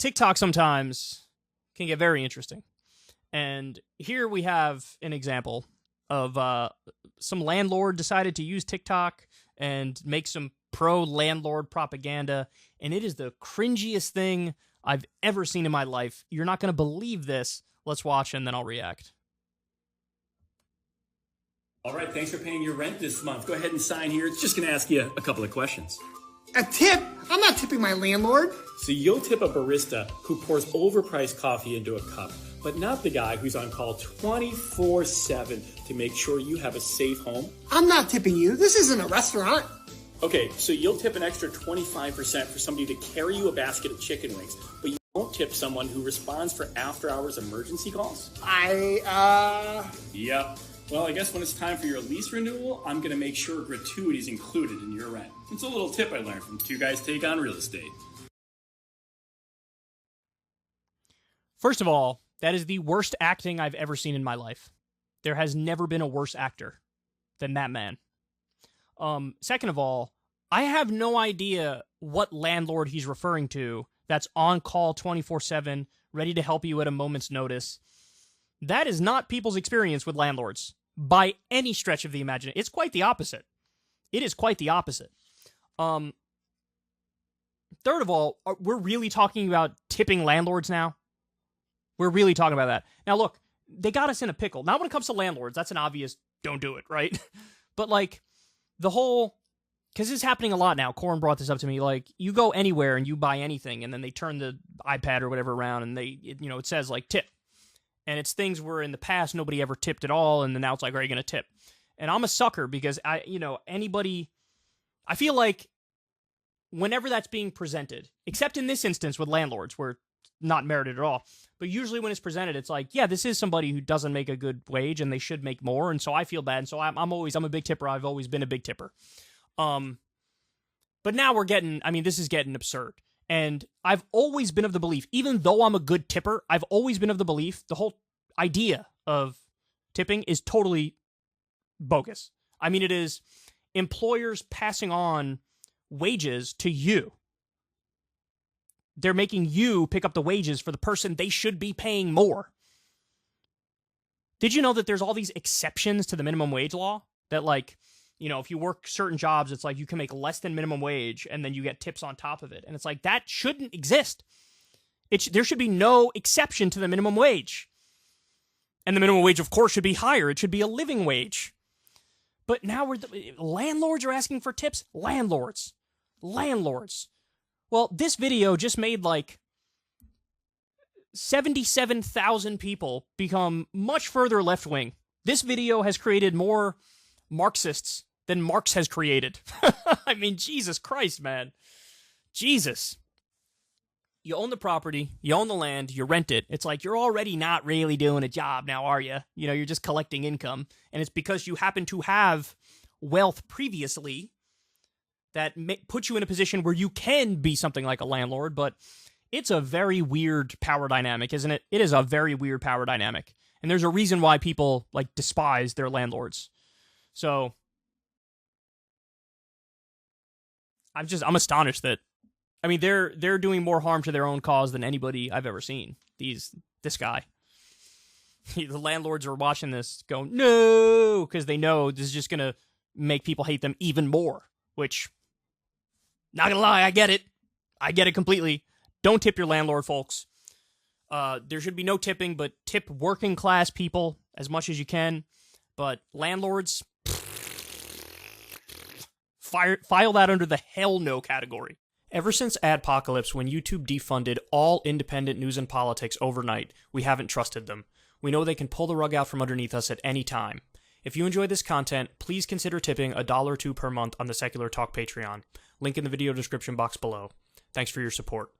TikTok sometimes can get very interesting. And here we have an example of some landlord decided to use TikTok and make some pro-landlord propaganda, and it is the cringiest thing I've ever seen in my life. You're not going to believe this. Let's watch, and then I'll react. All right, thanks for paying your rent this month. Go ahead and sign here. It's just going to ask you a couple of questions. A tip? I'm not tipping my landlord. So you'll tip a barista who pours overpriced coffee into a cup, but not the guy who's on call 24/7 to make sure you have a safe home? I'm not tipping you. This isn't a restaurant. Okay, so you'll tip an extra 25% for somebody to carry you a basket of chicken wings, but you won't tip someone who responds for after-hours emergency calls? Yep. Well, I guess when it's time for your lease renewal, I'm going to make sure gratuity's included in your rent. It's a little tip I learned from Two Guys Take on Real Estate. First of all, that is the worst acting I've ever seen in my life. There has never been a worse actor than that man. Second of all, I have no idea what landlord he's referring to that's on call 24/7, ready to help you at a moment's notice. That is not people's experience with landlords by any stretch of the imagination. It's quite the opposite. It is quite the opposite. Third of all, we're really talking about tipping landlords now. We're really talking about that. Now, look, they got us in a pickle. Now, when it comes to landlords, that's an obvious don't do it, right? But, like, the whole... Because this is happening a lot now. Corin brought this up to me. Like, you go anywhere and you buy anything, and then they turn the iPad or whatever around, and it says, like, tip. And it's things where in the past nobody ever tipped at all, and then now it's like, are you going to tip? And I'm a sucker because anybody... I feel like whenever that's being presented, except in this instance with landlords, where it's not merited at all, but usually when it's presented, it's like, yeah, this is somebody who doesn't make a good wage, and they should make more, and so I feel bad, and so I'm a big tipper. I've always been a big tipper. But now this is getting absurd. And I've always been of the belief, even though I'm a good tipper, I've always been of the belief the whole idea of tipping is totally bogus. I mean, it is employers passing on wages to you. They're making you pick up the wages for the person they should be paying more. Did you know that there's all these exceptions to the minimum wage law? That, like, if you work certain jobs, it's like you can make less than minimum wage and then you get tips on top of it. And it's like, that shouldn't exist. There should be no exception to the minimum wage. And the minimum wage, of course, should be higher. It should be a living wage. But now landlords are asking for tips? Landlords. Well, this video just made like 77,000 people become much further left-wing. This video has created more Marxists than Marx has created. I mean, Jesus Christ, man. Jesus. You own the property, you own the land, you rent it. It's like you're already not really doing a job now, are you? You're just collecting income. And it's because you happen to have wealth previously that puts you in a position where you can be something like a landlord. But it's a very weird power dynamic, isn't it? It is a very weird power dynamic. And there's a reason why people despise their landlords. So I'm astonished that, I mean, they're doing more harm to their own cause than anybody I've ever seen. This guy. The landlords are watching this going, no, because they know this is just going to make people hate them even more, which, not gonna lie, I get it. I get it completely. Don't tip your landlord, folks. There should be no tipping, but tip working class people as much as you can. But landlords, file that under the hell no category. Ever since Adpocalypse, when YouTube defunded all independent news and politics overnight, we haven't trusted them. We know they can pull the rug out from underneath us at any time. If you enjoy this content, please consider tipping $1 or $2 per month on the Secular Talk Patreon. Link in the video description box below. Thanks for your support.